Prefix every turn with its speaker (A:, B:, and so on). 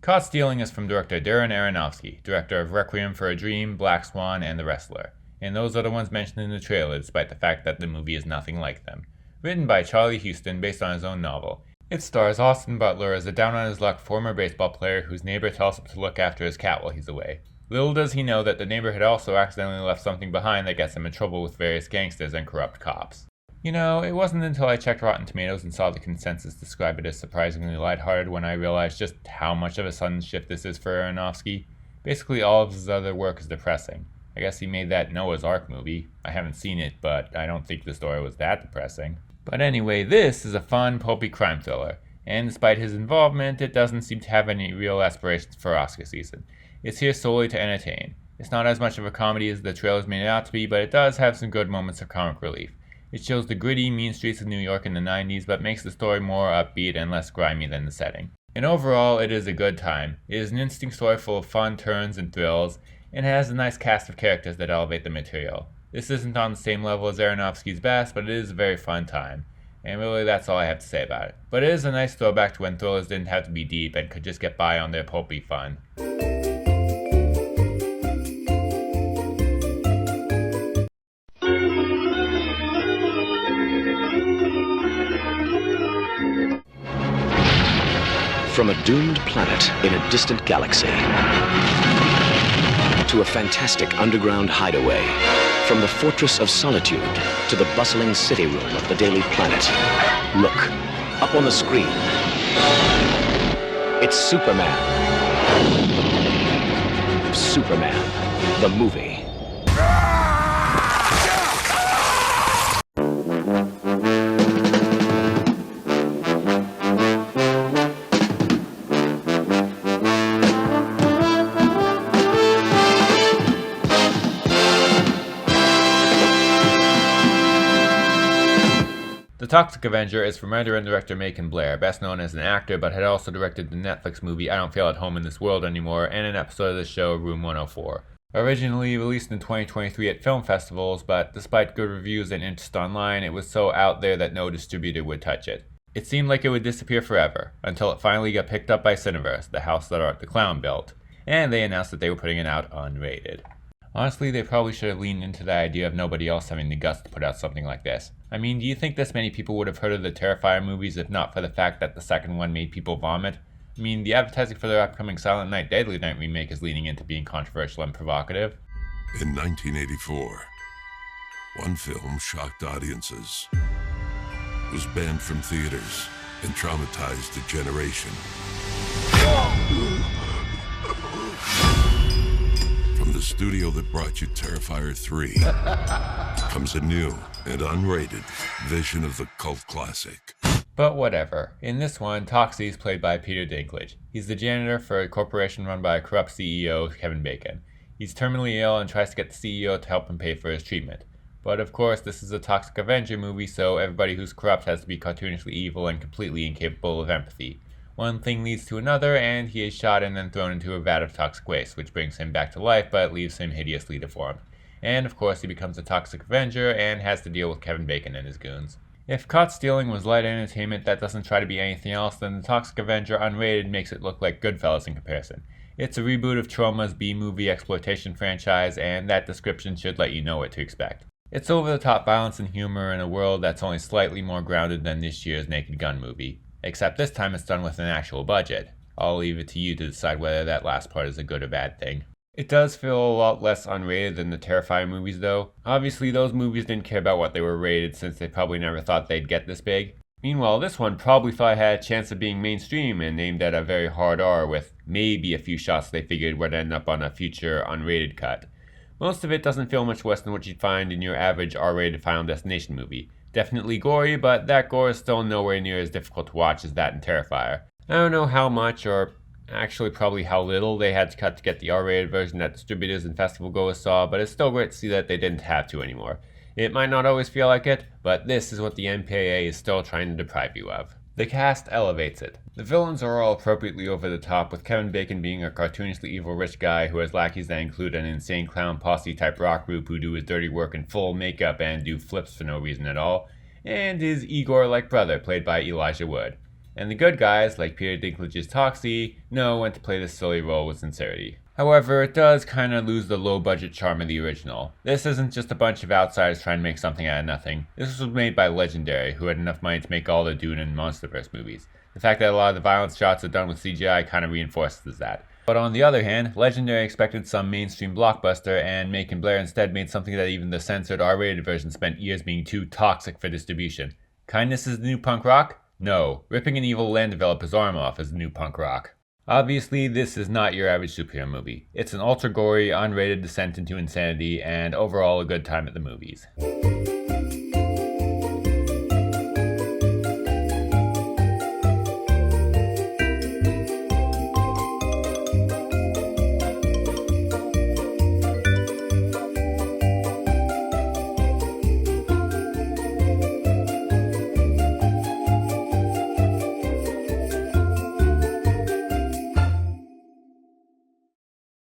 A: Caught Stealing is from director Darren Aronofsky, director of Requiem for a Dream, Black Swan, and The Wrestler. And those are the ones mentioned in the trailer, despite the fact that the movie is nothing like them. Written by Charlie Huston based on his own novel. It stars Austin Butler as a down-on-his-luck former baseball player whose neighbor tells him to look after his cat while he's away. Little does he know that the neighbor had also accidentally left something behind that gets him in trouble with various gangsters and corrupt cops. You know, it wasn't until I checked Rotten Tomatoes and saw the consensus describe it as surprisingly lighthearted when I realized just how much of a sudden shift this is for Aronofsky. Basically all of his other work is depressing. I guess he made that Noah's Ark movie. I haven't seen it, but I don't think the story was that depressing. But anyway, this is a fun, pulpy crime thriller, and despite his involvement, it doesn't seem to have any real aspirations for Oscar season. It's here solely to entertain. It's not as much of a comedy as the trailers made it out to be, but it does have some good moments of comic relief. It shows the gritty, mean streets of New York in the 90s, but makes the story more upbeat and less grimy than the setting. And overall, it is a good time. It is an interesting story full of fun turns and thrills, and it has a nice cast of characters that elevate the material. This isn't on the same level as Aronofsky's best, but it is a very fun time. And really, that's all I have to say about it. But it is a nice throwback to when thrillers didn't have to be deep and could just get by on their pulpy fun.
B: From a doomed planet in a distant galaxy to a fantastic underground hideaway, from the Fortress of Solitude to the bustling city room of the Daily Planet. Look, up on the screen. It's Superman. Superman, the movie.
A: The Toxic Avenger is from writer and director Macon Blair, best known as an actor, but had also directed the Netflix movie I Don't Feel at Home in This World Anymore and an episode of the show Room 104. Originally released in 2023 at film festivals, but despite good reviews and interest online, it was so out there that no distributor would touch it. It seemed like it would disappear forever, until it finally got picked up by Cineverse, the house that Art the Clown built, and they announced that they were putting it out unrated. Honestly, they probably should have leaned into the idea of nobody else having the guts to put out something like this. I mean, do you think this many people would have heard of the Terrifier movies if not for the fact that the second one made people vomit? I mean, the advertising for their upcoming Silent Night, Deadly Night remake is leaning into being controversial and provocative.
C: In 1984, one film shocked audiences, was banned from theaters, and traumatized a generation. From the studio that brought you Terrifier 3 comes a new and unrated vision of the cult classic.
A: But whatever. In this one, Toxie is played by Peter Dinklage. He's the janitor for a corporation run by a corrupt CEO, Kevin Bacon. He's terminally ill and tries to get the CEO to help him pay for his treatment. But of course, this is a Toxic Avenger movie, so everybody who's corrupt has to be cartoonishly evil and completely incapable of empathy. One thing leads to another, and he is shot and then thrown into a vat of toxic waste, which brings him back to life but leaves him hideously deformed. And of course, he becomes a Toxic Avenger and has to deal with Kevin Bacon and his goons. If Caught Stealing was light entertainment that doesn't try to be anything else, then the Toxic Avenger Unrated makes it look like Goodfellas in comparison. It's a reboot of Troma's B-movie exploitation franchise, and that description should let you know what to expect. It's over-the-top violence and humor in a world that's only slightly more grounded than this year's Naked Gun movie. Except this time it's done with an actual budget. I'll leave it to you to decide whether that last part is a good or bad thing. It does feel a lot less unrated than the Terrifier movies though. Obviously those movies didn't care about what they were rated since they probably never thought they'd get this big. Meanwhile, this one probably thought it had a chance of being mainstream and aimed at a very hard R with maybe a few shots they figured would end up on a future unrated cut. Most of it doesn't feel much worse than what you'd find in your average R-rated Final Destination movie. Definitely gory, but that gore is still nowhere near as difficult to watch as that in Terrifier. I don't know how much, or actually probably how little, they had to cut to get the R-rated version that distributors and festival goers saw, but it's still great to see that they didn't have to anymore. It might not always feel like it, but this is what the MPAA is still trying to deprive you of. The cast elevates it. The villains are all appropriately over the top, with Kevin Bacon being a cartoonishly evil rich guy who has lackeys that include an insane clown posse type rock group who do his dirty work in full makeup and do flips for no reason at all, and his Igor-like brother played by Elijah Wood. and the good guys, like Peter Dinklage's Toxie, know when to play this silly role with sincerity. However, it does kinda lose the low-budget charm of the original. This isn't just a bunch of outsiders trying to make something out of nothing. This was made by Legendary, who had enough money to make all the Dune and Monsterverse movies. The fact that a lot of the violence shots are done with CGI kinda reinforces that. But on the other hand, Legendary expected some mainstream blockbuster, and Macon Blair instead made something that even the censored R-rated version spent years being too toxic for distribution. Kindness is the new punk rock? No. Ripping an evil land developer's arm off is the new punk rock. Obviously, this is not your average superhero movie. It's an ultra-gory, unrated descent into insanity, and overall a good time at the movies.